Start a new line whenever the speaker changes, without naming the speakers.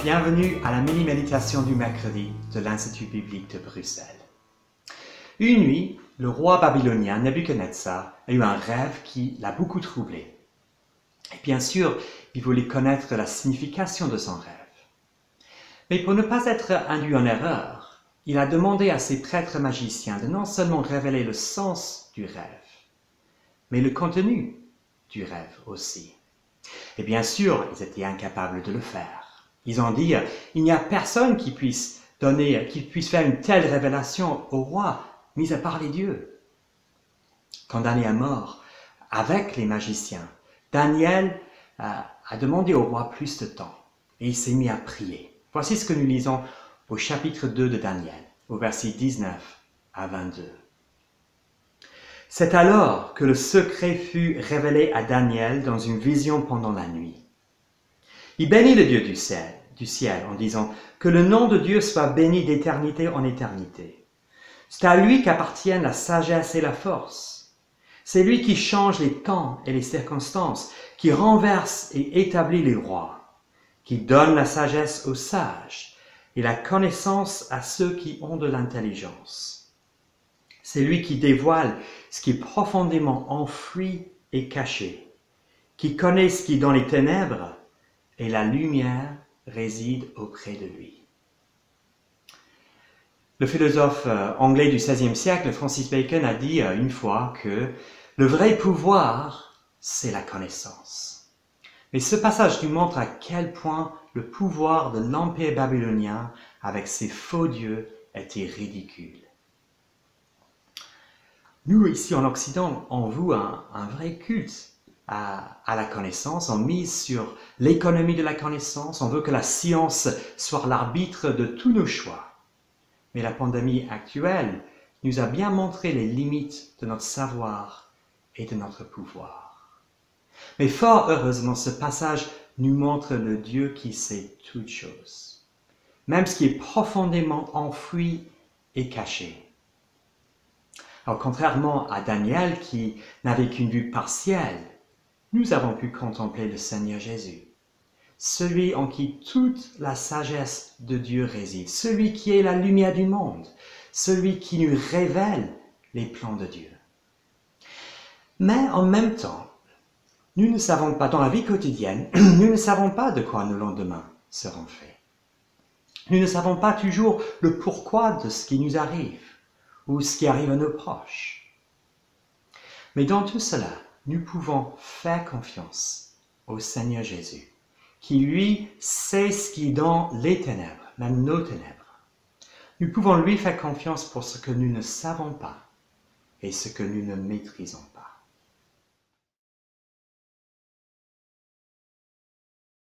bienvenue à la mini-méditation du mercredi de l'Institut biblique de Bruxelles. Une nuit, le roi babylonien Nebuchadnezzar a eu un rêve qui l'a beaucoup troublé. Et bien sûr, il voulait connaître la signification de son rêve. Mais pour ne pas être induit en erreur, il a demandé à ses prêtres magiciens de non seulement révéler le sens du rêve, mais le contenu du rêve aussi. Et bien sûr, ils étaient incapables de le faire. Ils ont dit, il n'y a personne qui puisse faire une telle révélation au roi, mis à part les dieux. Condamné à mort avec les magiciens, Daniel a demandé au roi plus de temps et il s'est mis à prier. Voici ce que nous lisons au chapitre 2 de Daniel, au verset 19 à 22. C'est alors que le secret fut révélé à Daniel dans une vision pendant la nuit. Il bénit le Dieu du ciel en disant « Que le nom de Dieu soit béni d'éternité en éternité. C'est à lui qu'appartiennent la sagesse et la force. C'est lui qui change les temps et les circonstances, qui renverse et établit les rois, qui donne la sagesse aux sages et la connaissance à ceux qui ont de l'intelligence. C'est lui qui dévoile ce qui est profondément enfoui et caché, qui connaît ce qui est dans les ténèbres, et la lumière réside auprès de lui. » Le philosophe anglais du XVIe siècle, Francis Bacon, a dit une fois que le vrai pouvoir, c'est la connaissance. Mais ce passage nous montre à quel point le pouvoir de l'Empire babylonien, avec ses faux dieux, était ridicule. Nous, ici en Occident, on voue un vrai culte à la connaissance. On mise sur l'économie de la connaissance. On veut que la science soit l'arbitre de tous nos choix. Mais la pandémie actuelle nous a bien montré les limites de notre savoir et de notre pouvoir. Mais fort heureusement, ce passage nous montre le Dieu qui sait toutes choses, même ce qui est profondément enfoui et caché. Alors, contrairement à Daniel qui n'avait qu'une vue partielle, nous avons pu contempler le Seigneur Jésus, celui en qui toute la sagesse de Dieu réside, celui qui est la lumière du monde, celui qui nous révèle les plans de Dieu. Mais en même temps, nous ne savons pas, dans la vie quotidienne, nous ne savons pas de quoi nos lendemains seront faits. Nous ne savons pas toujours le pourquoi de ce qui nous arrive ou ce qui arrive à nos proches. Mais dans tout cela, nous pouvons faire confiance au Seigneur Jésus, qui lui sait ce qui est dans les ténèbres, même nos ténèbres. Nous pouvons lui faire confiance pour ce que nous ne savons pas et ce que nous ne maîtrisons pas.